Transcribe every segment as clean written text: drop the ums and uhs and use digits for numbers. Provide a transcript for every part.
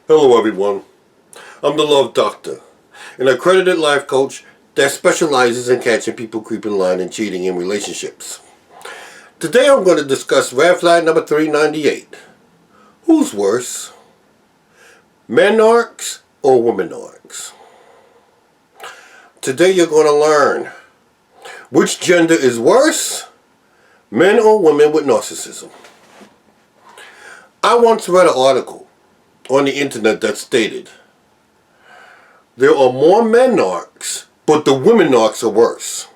Hello everyone, I'm the Love Doctor, an accredited life coach that specializes in catching people creeping, lying, and cheating in relationships. Today I'm going to discuss red flag number 398. Who's worse? Men narcs or women narcs? Today you're going to learn which gender is worse, men or women with narcissism. I once read an article on the internet that stated there are more men narcs, but the women narcs are worse.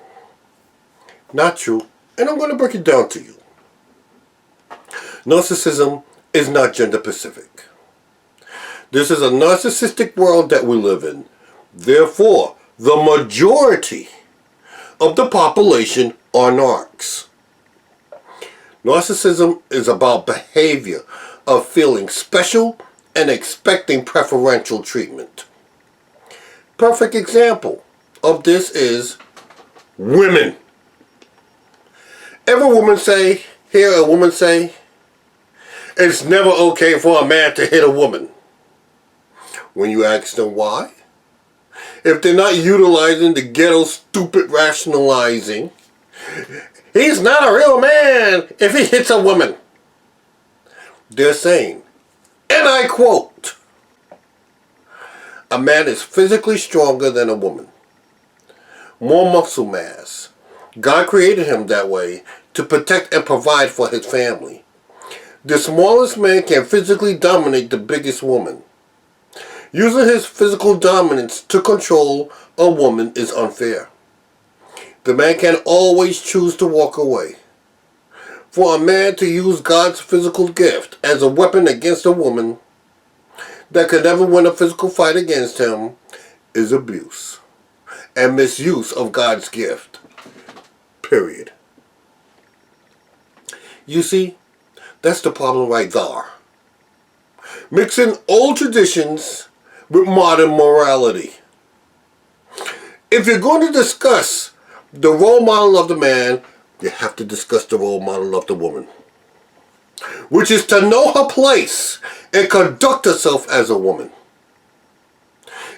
Not true, and I'm going to break it down to you. Narcissism is not gender specific. This is a narcissistic world that we live in. Therefore, the majority of the population are narcs. Narcissism is about behavior of feeling special and expecting preferential treatment. Perfect example of this is women. Hear a woman say, it's never okay for a man to hit a woman. When you ask them why, if they're not utilizing the ghetto stupid rationalizing, he's not a real man if he hits a woman. They're saying, and I quote, a man is physically stronger than a woman. More muscle mass. God created him that way to protect and provide for his family. The smallest man can physically dominate the biggest woman. Using his physical dominance to control a woman is unfair. The man can always choose to walk away. For a man to use God's physical gift as a weapon against a woman that could never win a physical fight against him is abuse and misuse of God's gift. Period. You see, that's the problem right there. Mixing old traditions with modern morality. If you're going to discuss the role model of the man, you have to discuss the role model of the woman, which is to know her place and conduct herself as a woman.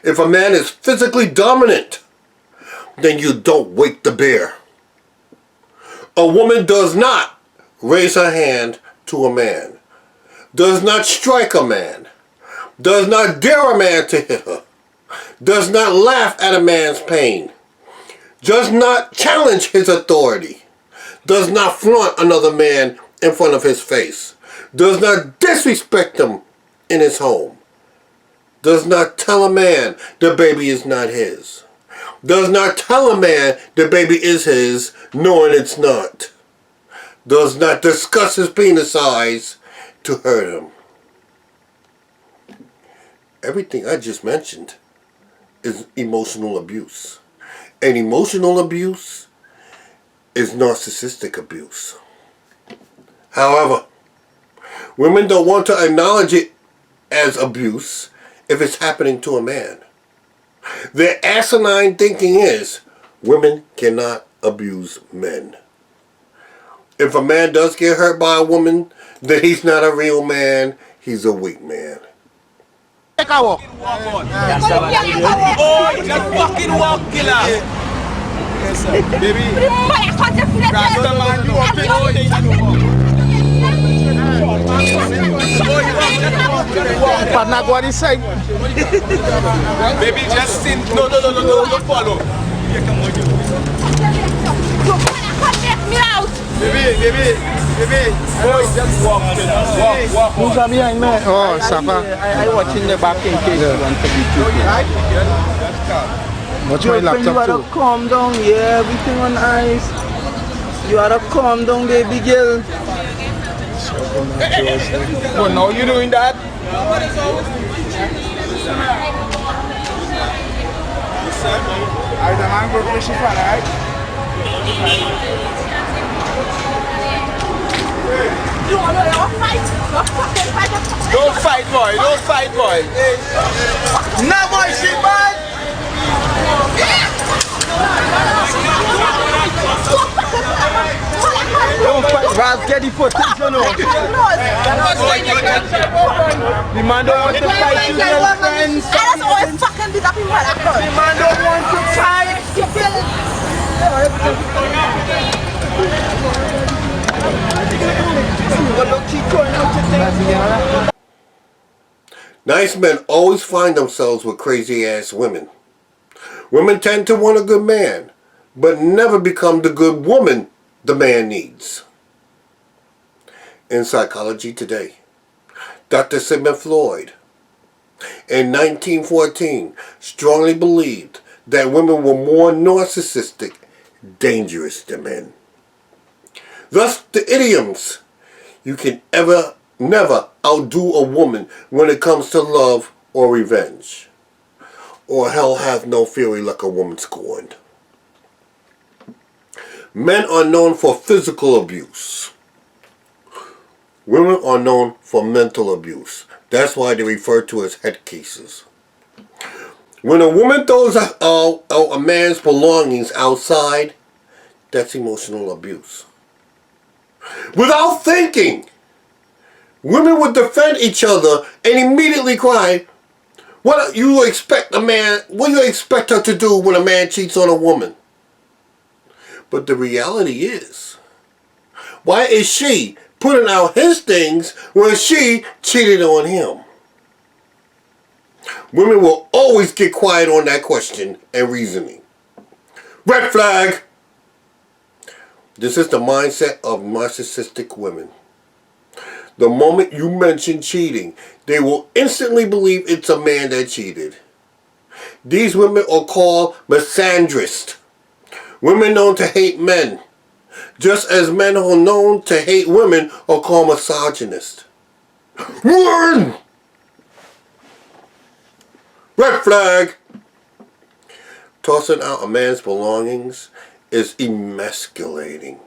If a man is physically dominant, then you don't wake the bear. A woman does not raise her hand to a man, does not strike a man, does not dare a man to hit her, does not laugh at a man's pain, does not challenge his authority, does not flaunt another man in front of his face, does not disrespect him in his home, does not tell a man the baby is not his, does not tell a man the baby is his knowing it's not, does not discuss his penis size to hurt him. Everything I just mentioned is emotional abuse. And emotional abuse is narcissistic abuse. However, women don't want to acknowledge it as abuse if it's happening to a man. Their asinine thinking is women cannot abuse men. If a man does get hurt by a woman, then he's not a real man, he's a weak man. Take a walk. Oh, you just fucking walk, killer. Yes, sir. Baby. Rasta man, you up in all things. Partner, go on this side. Baby, just sit. No, don't follow. Baby. Oh, just walk. Who's behind me? Oh, Safa. I watching the back in case you want to be too. Watch my laptop too. You gotta calm down, yeah, everything on ice. You gotta calm down, baby girl. Oh, now you doing that? I the man go fishing for right? Don't fight, boy. No, boy, she bad. Don't fight, Raz, get the footage, you know. The man don't want to fight you, little friends. That's always fucking beat up in my The man don't want to fight. Nice men always find themselves with crazy ass women. Women tend to want a good man, but never become the good woman the man needs. In Psychology Today, Dr. Sigmund Freud, in 1914, strongly believed that women were more narcissistic, dangerous than men. Thus, the idioms, you can never outdo a woman when it comes to love or revenge, or hell hath no fury like a woman scorned. Men are known for physical abuse. Women are known for mental abuse. That's why they're referred to as head cases. When a woman throws a man's belongings outside, that's emotional abuse. Without thinking, women would defend each other and immediately cry, what do you expect her to do when a man cheats on a woman? But the reality is, why is she putting out his things when she cheated on him? Women will always get quiet on that question and reasoning. Red flag! This is the mindset of narcissistic women. The moment you mention cheating, they will instantly believe it's a man that cheated. These women are called misandrists. Women known to hate men, just as men who are known to hate women are called misogynists. Run! Red flag! Tossing out a man's belongings is emasculating.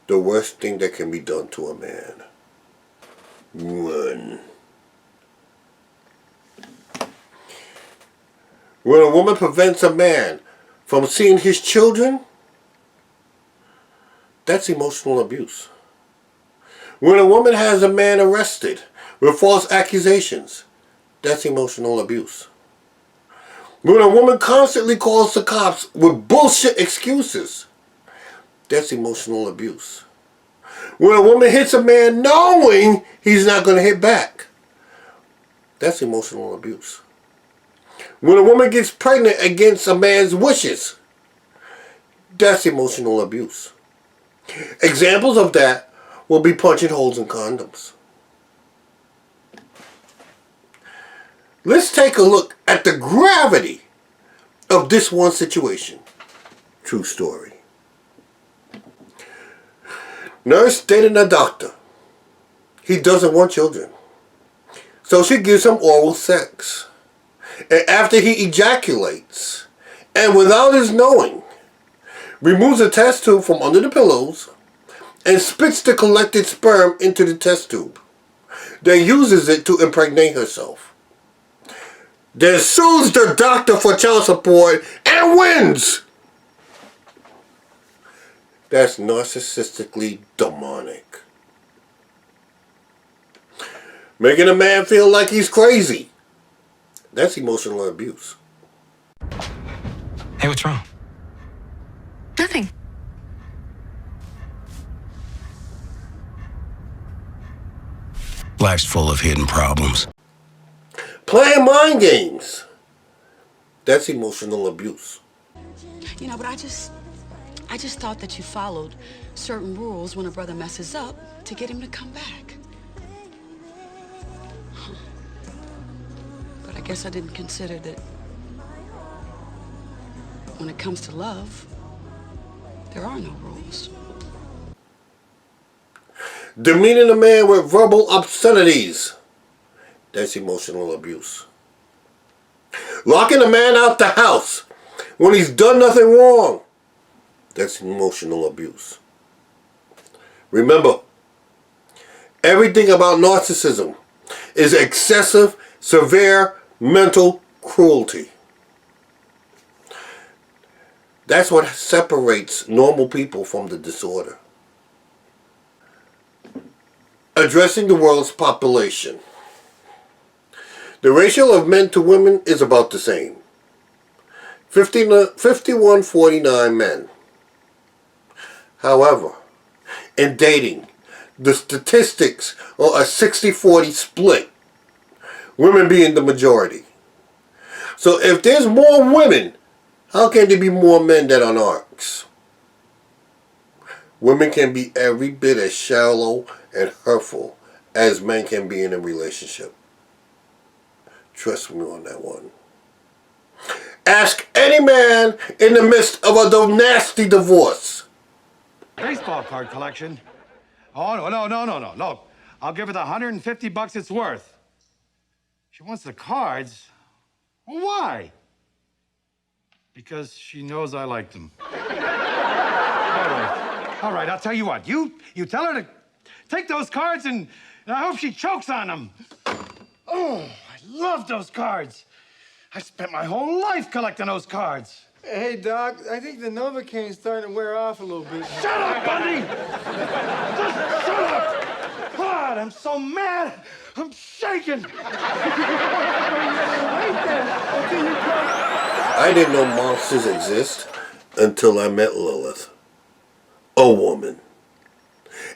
The worst thing that can be done to a man. Run. When a woman prevents a man from seeing his children, that's emotional abuse. When a woman has a man arrested with false accusations, that's emotional abuse. When a woman constantly calls the cops with bullshit excuses, that's emotional abuse. When a woman hits a man knowing he's not going to hit back, that's emotional abuse. When a woman gets pregnant against a man's wishes, that's emotional abuse. Examples of that will be punching holes in condoms. Let's take a look at the gravity of this one situation. True story. Nurse dating a doctor. He doesn't want children, so she gives him oral sex. And after he ejaculates, and without his knowing, removes a test tube from under the pillows and spits the collected sperm into the test tube. Then uses it to impregnate herself. Then sues the doctor for child support and wins. That's narcissistically demonic. Making a man feel like he's crazy. That's emotional abuse. Hey, what's wrong? Nothing. Life's full of hidden problems. Playing mind games. That's emotional abuse. You know, but I just thought that you followed certain rules when a brother messes up to get him to come back. But I guess I didn't consider that when it comes to love, there are no rules. Demeaning a man with verbal obscenities. That's emotional abuse. Locking a man out the house when he's done nothing wrong. That's emotional abuse. Remember, everything about narcissism is excessive, severe mental cruelty. That's what separates normal people from the disorder. Addressing the world's population. The ratio of men to women is about the same. 51-49 men. However, in dating, the statistics are a 60-40 split, women being the majority. So if there's more women, how can there be more men that are narcs? Women can be every bit as shallow and hurtful as men can be in a relationship. Trust me on that one. Ask any man in the midst of a nasty divorce. Baseball card collection? Oh, no. I'll give her the $150 it's worth. She wants the cards? Well, why? Because she knows I like them. All right, I'll tell you what. You tell her to take those cards and I hope she chokes on them. Oh, I love those cards. I spent my whole life collecting those cards. Hey, Doc, I think the Novocaine's starting to wear off a little bit. Shut up, Bundy! Just shut up! God, I'm so mad. I'm shaking. I didn't know monsters exist until I met Lilith, a woman.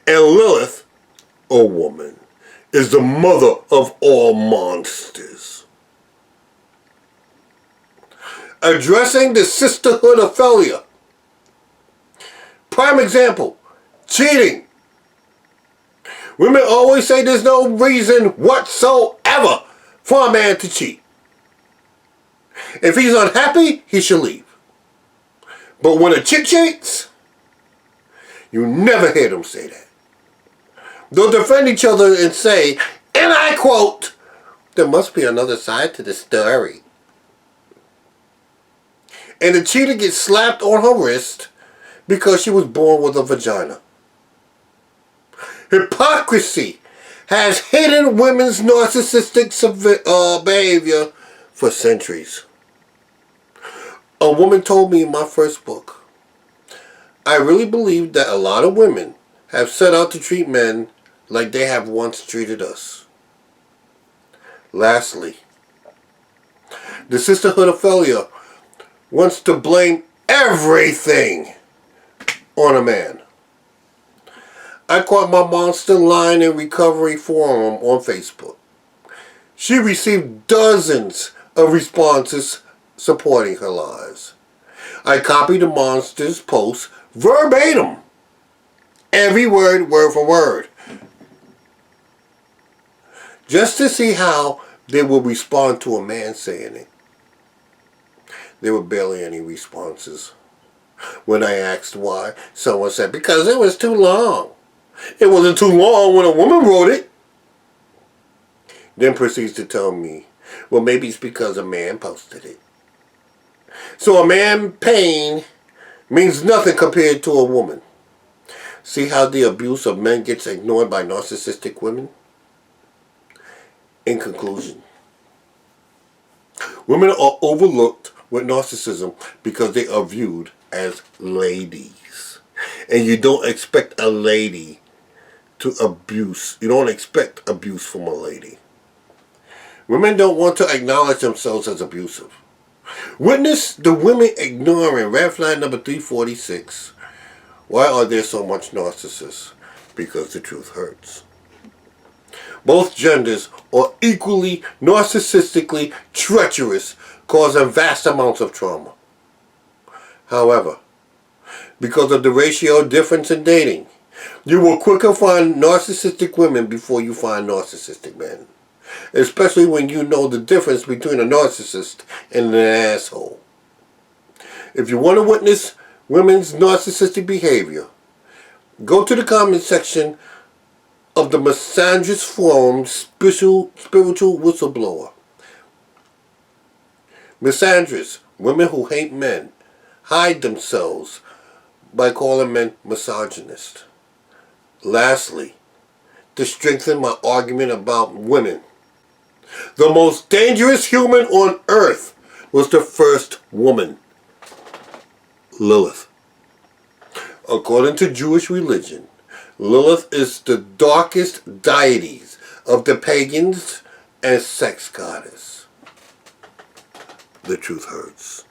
And Lilith, a woman, is the mother of all monsters. Addressing the sisterhood of failure. Prime example, cheating. Women always say there's no reason whatsoever for a man to cheat. If he's unhappy, he should leave. But when a chick cheats, you never hear them say that. They'll defend each other and say, and I quote, there must be another side to the story. And the cheater gets slapped on her wrist because she was born with a vagina. Hypocrisy has hidden women's narcissistic behavior for centuries. A woman told me in my first book, I really believe that a lot of women have set out to treat men like they have once treated us. Lastly, the sisterhood of failure wants to blame everything on a man. I caught my monster line in recovery forum on Facebook. She received dozens of responses supporting her lies. I copied the monster's post verbatim. Every word for word. Just to see how they will respond to a man saying it. There were barely any responses. When I asked why, someone said, because it was too long. It wasn't too long when a woman wrote it. Then proceeds to tell me, well, maybe it's because a man posted it. So a man pain means nothing compared to a woman. See how the abuse of men gets ignored by narcissistic women? In conclusion, women are overlooked with narcissism because they are viewed as ladies. And you don't expect a lady to abuse. You don't expect abuse from a lady. Women don't want to acknowledge themselves as abusive. Witness the women ignoring red flag number 346. Why are there so much narcissists? Because the truth hurts. Both genders are equally narcissistically treacherous, causing vast amounts of trauma. However, because of the ratio difference in dating, you will quicker find narcissistic women before you find narcissistic men. Especially when you know the difference between a narcissist and an asshole. If you want to witness women's narcissistic behavior, go to the comment section of the Misandrist Forum Spiritual Whistleblower. Misandrists, women who hate men, hide themselves by calling men misogynist. Lastly, to strengthen my argument about women, the most dangerous human on earth was the first woman, Lilith. According to Jewish religion, Lilith is the darkest deities of the pagans and sex goddess. The truth hurts.